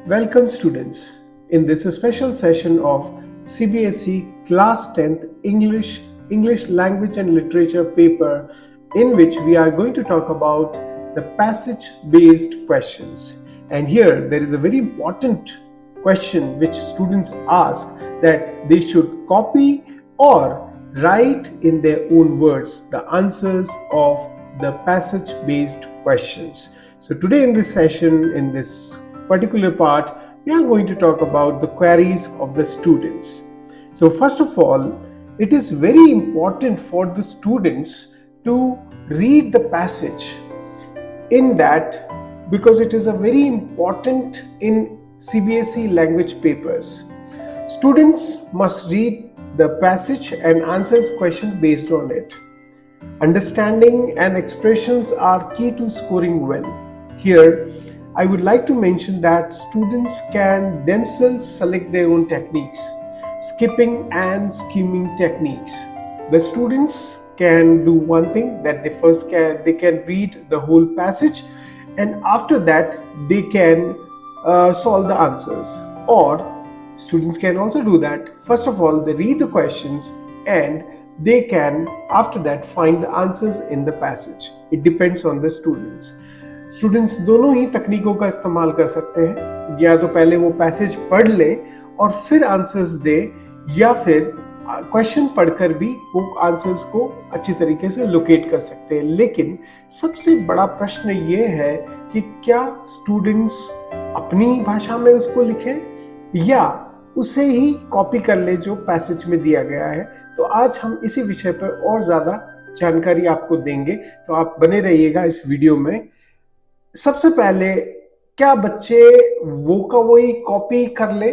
Welcome students in this special session of CBSE Class 10th English Language and Literature paper, in which we are going to talk about the passage based questions. And here there is a very important question which students ask, that they should copy or write in their own words the answers of the passage based questions. So today in this session, in this particular part, we are going to talk about the queries of the students. So first of all, it is very important for the students to read the passage in that, because it is a very important in CBSE language papers. Students must read the passage and answers question based on it. Understanding and expressions are key to scoring well. Here, I would like to mention that students can themselves select their own techniques, skipping and skimming techniques. The students can do one thing, that they can read the whole passage, and after that they can solve the answers. Or students can also do that. First of all, they read the questions and they can after that find the answers in the passage. It depends on the students. Students दोनों ही तकनीकों का इस्तेमाल कर सकते हैं, या तो पहले वो पैसेज पढ़ ले और फिर आंसर्स दे, या फिर क्वेश्चन पढ़कर भी वो आंसर्स को अच्छी तरीके से लोकेट कर सकते हैं। लेकिन सबसे बड़ा प्रश्न ये है कि क्या स्टूडेंट्स अपनी भाषा में उसको लिखें या उसे ही कॉपी कर ले जो पैसेज में दिया गया है। तो आज हम इसी विषय पर और ज्यादा जानकारी आपको देंगे, तो आप बने रहिएगा इस वीडियो में। सबसे पहले, क्या बच्चे वो का वही कॉपी कर ले?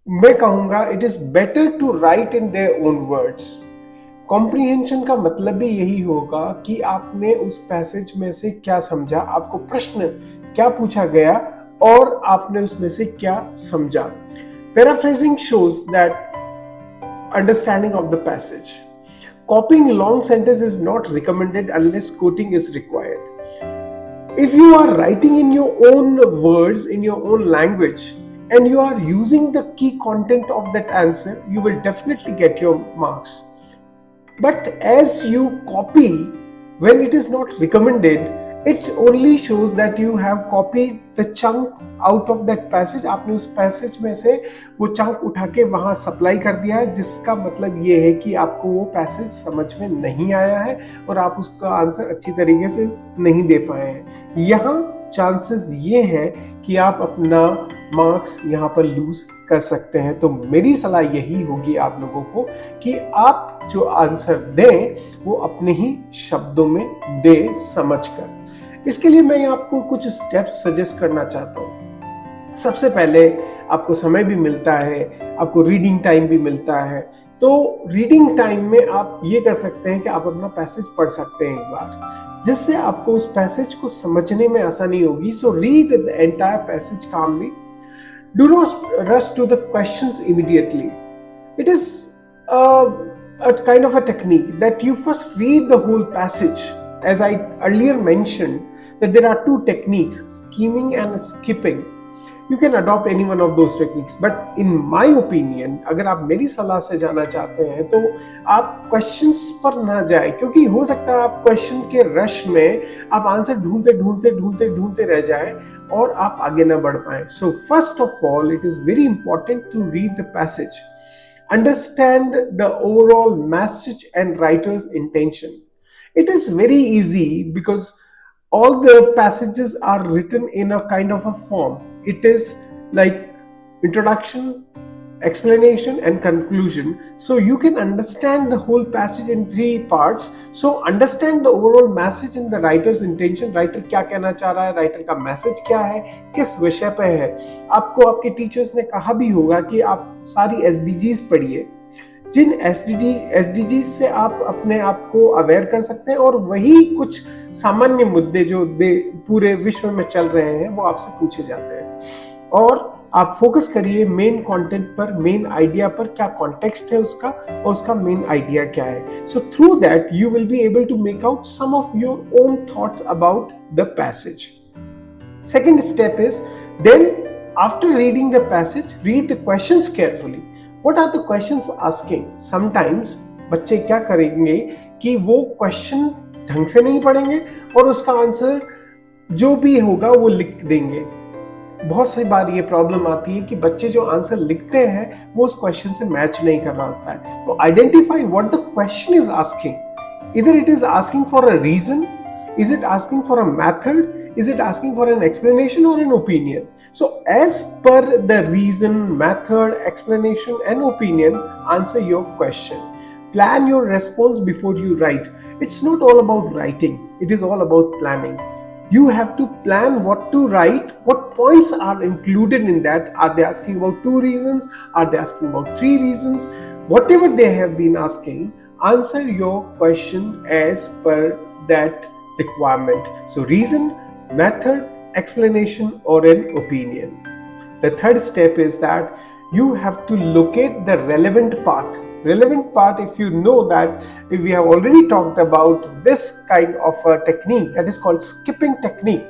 मैं कहूंगा it is better to write in their own words. Comprehension का मतलब भी यही होगा कि आपने उस पैसेज में से क्या समझा, आपको प्रश्न क्या पूछा गया और आपने उसमें से क्या समझा। Paraphrasing shows that understanding of the passage. कॉपिंग long sentence is not recommended unless coating is required. If you are writing in your own words, in your own language, and you are using the key content of that answer, you will definitely get your marks. But as you copy, when it is not recommended, it only shows that you have copied the chunk out of that passage. आपने उस passage में से वो chunk उठा के वहां supply कर दिया है, जिसका मतलब ये है कि आपको वो पैसेज समझ में नहीं आया है और आप उसका आंसर अच्छी तरीके से नहीं दे पाए हैं। यहाँ चांसेस ये है कि आप अपना मार्क्स यहाँ पर लूज कर सकते हैं। तो मेरी सलाह यही होगी आप लोगों को कि आप जो आंसर दें वो अपने ही शब्दों में दे समझकर। इसके लिए मैं आपको कुछ स्टेप्स सजेस्ट करना चाहता हूँ। सबसे पहले, आपको समय भी मिलता है, आपको रीडिंग टाइम भी मिलता है, तो रीडिंग टाइम में आप ये कर सकते हैं कि आप अपना पैसेज पढ़ सकते हैं एक बार, जिससे आपको उस पैसेज को समझने में आसानी होगी। So read the entire passage calmly. Do not rush to the questions immediately. It is a kind of a technique that you first read the whole passage. As I earlier mentioned, that there are two techniques, skimming and skipping. You can adopt any one of those techniques, but in my opinion, अगर आप मेरी सलाह से जाना चाहते हैं तो आप क्वेश्चंस पर ना जाएं, क्योंकि हो सकता है आप क्वेश्चन के रश में आप आंसर ढूंढते रह जाएं और आप आगे ना बढ़ पाएं। So first of all, it is very important to read the passage, understand the overall message and writer's intention. It is very easy because all the passages are written in a kind of a form. It is like introduction, explanation and conclusion. So you can understand the whole passage in 3 parts. So understand the overall message and the writer's intention. Writer क्या कहना चाह रहा है, writer का message क्या है, किस विषय पे है। आपको आपके टीचर्स ने कहा भी होगा कि आप सारी SDGs पढ़िए, जिन SDGs से आप अपने आप को अवेयर कर सकते हैं, और वही कुछ सामान्य मुद्दे जो पूरे विश्व में चल रहे हैं वो आपसे पूछे जाते हैं। और आप फोकस करिए मेन कंटेंट पर, मेन आइडिया पर, क्या कॉन्टेक्स्ट है उसका और उसका मेन आइडिया क्या है। So through that you will be able to make out some of your own thoughts about the passage. Second step is, then After reading the passage, read the questions carefully. What are the questions asking? Sometimes बच्चे क्या करेंगे कि वो question ढंग से नहीं पढ़ेंगे और उसका आंसर जो भी होगा वो लिख देंगे। बहुत सारी बार ये प्रॉब्लम आती है कि बच्चे जो आंसर लिखते हैं वो उस क्वेश्चन से मैच नहीं कर रहा होता है। तो identify what the question is asking. इधर it is asking for a reason, is it asking for a method, is it asking for an explanation or an opinion? So as per the reason, method, explanation and opinion, answer your question. Plan your response before you write. It's not all about writing, it is all about planning. You have to plan what to write, what points are included in that. Are they asking about 2 reasons? Are they asking about 3 reasons? Whatever they have been asking, answer your question as per that requirement. So reason, method, explanation or an opinion. The third step is that you have to locate the relevant part. Relevant part, if you know that we have already talked about this kind of a technique that is called skipping technique.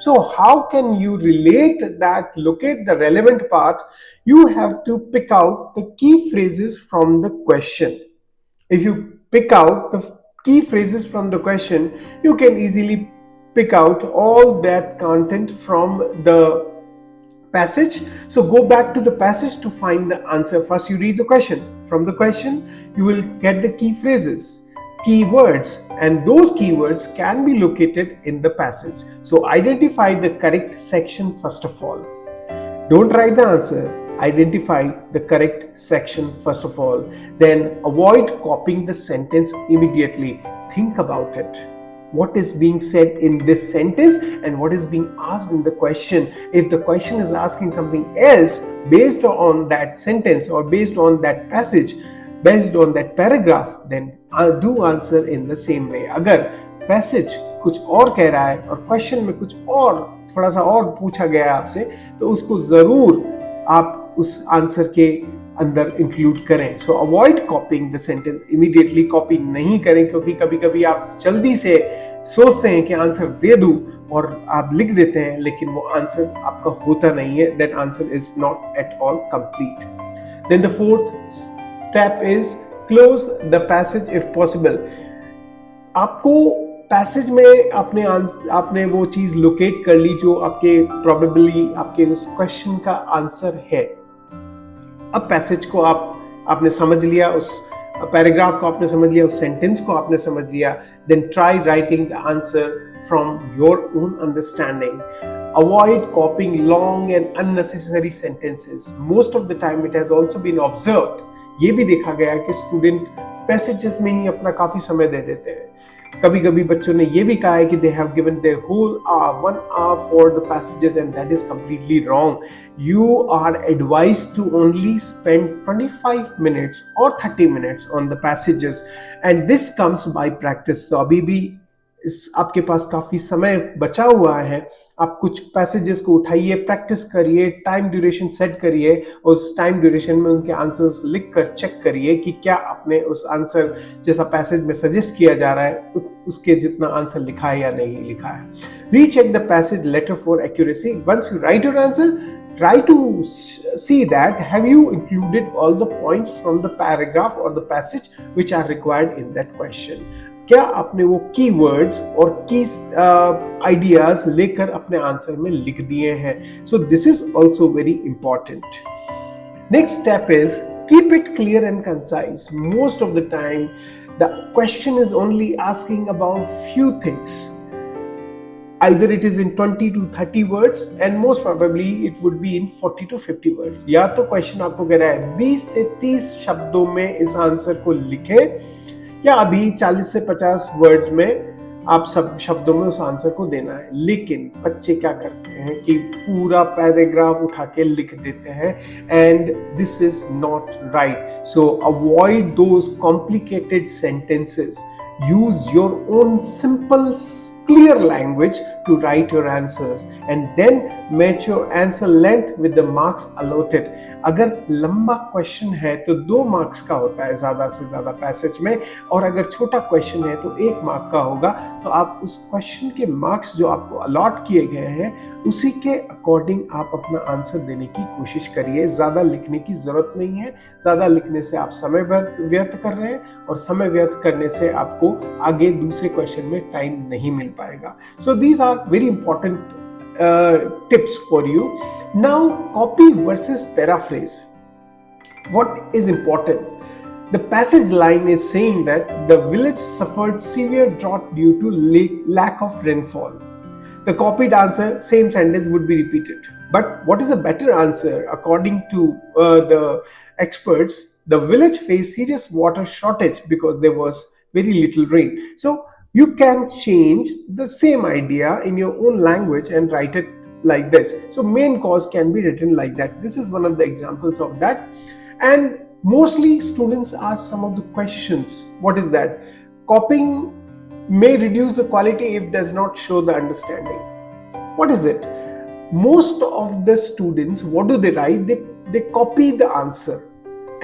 So how can you relate that, locate the relevant part? You have to pick out the key phrases from the question. If you pick out the key phrases from the question, you can easily pick out all that content from the passage. So go back to the passage to find the answer. First you read the question. From the question you will get the key phrases, keywords, and those keywords can be located in the passage. So identify the correct section first of all. Don't write the answer, identify the correct section first of all. Then avoid copying the sentence immediately. Think about it. What is being said in this sentence and what is being asked in the question. If the question is asking something else based on that sentence or based on that passage, based on that paragraph, then do answer in the same way. अगर passage कुछ और कह रहा है और question में कुछ और थोड़ा सा और पूछा गया है आपसे, तो उसको जरूर आप उस आंसर के अंदर इंक्लूड करें. सो avoid copying the sentence immediately. Copy नहीं करें क्योंकि कभी कभी आप जल्दी से सोचते हैं कि आंसर दे दूं और आप लिख देते हैं, लेकिन वो आंसर आपका होता नहीं है. That answer is not at all complete. Then the fourth step is close the passage if possible. आपको पैसेज में आपने वो चीज लोकेट कर ली जो आपके प्रोबेबली आपके उस क्वेश्चन का आंसर है. अब पैसेज को आपने समझ लिया, उस पैराग्राफ को आपने समझ लिया, उस सेंटेंस को आपने समझ लिया. Then try writing the answer from your own understanding. Avoid copying long and unnecessary sentences. Most of the time it has also been observed, ये भी देखा गया कि स्टूडेंट पैसेजेस में ही अपना काफी समय दे देते हैं. कभी कभी बच्चों ने ये भी कहा है कि they have given their whole 1 hour for the passages and that is completely wrong. You are advised to only spend 25 minutes और 30 minutes on the passages and this comes by practice. तो अभी भी आपके पास काफी समय बचा हुआ है. आप कुछ पैसेजेस को उठाइए, प्रैक्टिस करिए, टाइम ड्यूरेशन सेट करिए, उस टाइम ड्यूरेशन में उनके आंसर्स लिख कर चेक करिए कि क्या आपने उस आंसर जैसा पैसेज में सजेस्ट किया जा रहा है उसके जितना आंसर लिखा है या नहीं लिखा है. Recheck the passage later for accuracy. Once you write your answer, try to see that have you included all the points from the paragraph or the passage which are required in that question. क्या आपने वो keywords और की ideas लेकर अपने answer में लिख दिए हैं. So this is also very important. Next step is keep it clear and concise. Most of the time the question is only asking about few things. Either it is in 20 to 30 words and most probably it would be in 40 to 50 words. या तो question आपको कह रहा है 20 से 30 शब्दों में इस आंसर को लिखें, या अभी 40 से 50 वर्ड्स में आप सब शब्दों में उस आंसर को देना है. लेकिन बच्चे क्या करते हैं कि पूरा पैराग्राफ उठा के लिख देते हैं and this is not right. So avoid those complicated sentences. Use your own simple, clear language to write your answers and then match your answer length with the marks allotted. अगर लंबा question है तो 2 marks का होता है ज़्यादा से ज़्यादा पैसेज में, और अगर छोटा क्वेश्चन है तो 1 मार्क का होगा। तो आप उस क्वेश्चन के मार्क्स जो आपको अलॉट किए गए हैं उसी के अकॉर्डिंग आप अपना आंसर देने की कोशिश करिए। ज़्यादा लिखने की ज़रूरत नहीं है। ज़्यादा लिखने से आप समय व्यर्थ कर रहे हैं, और समय व्यर्थ करने से आपको आगे दूसरे क्वेश्चन में टाइम नहीं मिल पाएगा। So these are very important tips for you. Now, copy versus paraphrase. What is important? The passage line is saying that the village suffered severe drought due to lack of rainfall. The copied answer, same sentence would be repeated. But what is a better answer according to the experts? The village faced serious water shortage because there was very little rain. So you can change the same idea in your own language and write it like this. So main cause can be written like that. This is one of the examples of that. And mostly students ask some of the questions. What is that? Copying may reduce the quality if does not show the understanding. What is it? Most of the students, what do they write? They copy the answer.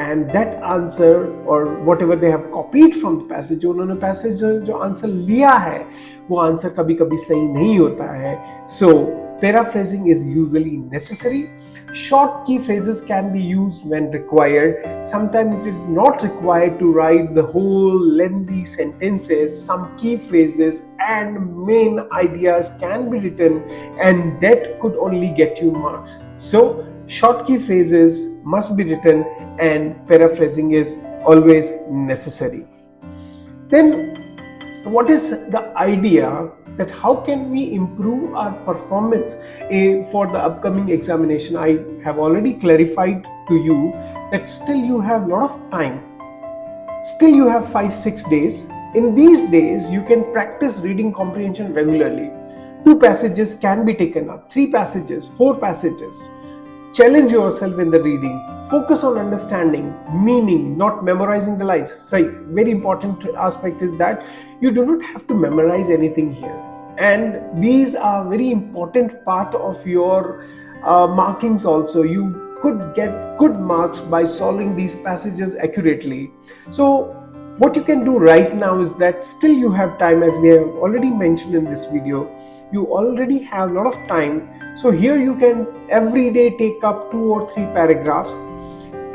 And that answer or whatever they have copied from the passage, जो उन्होंने passage जो answer लिया है वो answer कभी कभी सही नहीं होता है. So paraphrasing is usually necessary. Short key phrases can be used when required. Sometimes it is not required to write the whole lengthy sentences. Some key phrases and main ideas can be written, and that could only get you marks. So short key phrases must be written and paraphrasing is always necessary. Then what is the idea that how can we improve our performance for the upcoming examination? I have already clarified to you that still you have a lot of time. Still you have 5-6 days. In these days you can practice reading comprehension regularly. 2 passages can be taken up, 3 passages, 4 passages. Challenge yourself in the reading. Focus on understanding, meaning, not memorizing the lines. So, very important aspect is that you do not have to memorize anything here. And these are very important part of your markings also. You could get good marks by solving these passages accurately. So, what you can do right now is that still you have time, as we have already mentioned in this video. You already have a lot of time. So here you can every day take up 2 or 3 paragraphs,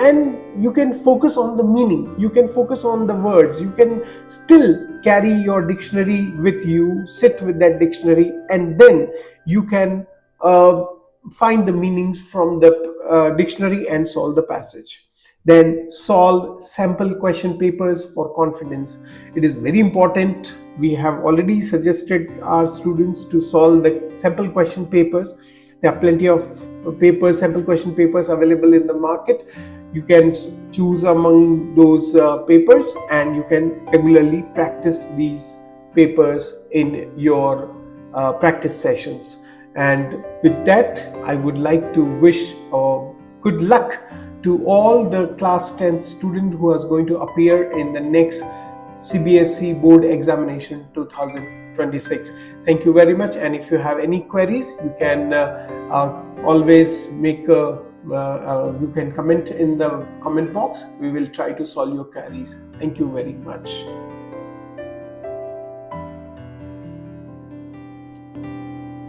and you can focus on the meaning. You can focus on the words. You can still carry your dictionary with you, sit with that dictionary, and then you can find the meanings from the dictionary and solve the passage. Then solve sample question papers for confidence. It is very important. We have already suggested our students to solve the sample question papers. There are plenty of papers, sample question papers available in the market. You can choose among those papers, and you can regularly practice these papers in your practice sessions. And with that, I would like to wish good luck to all the class 10th student who is going to appear in the next CBSE board examination 2026. Thank you very much. And if you have any queries, you can always make you can comment in the comment box. We will try to solve your queries. Thank you very much.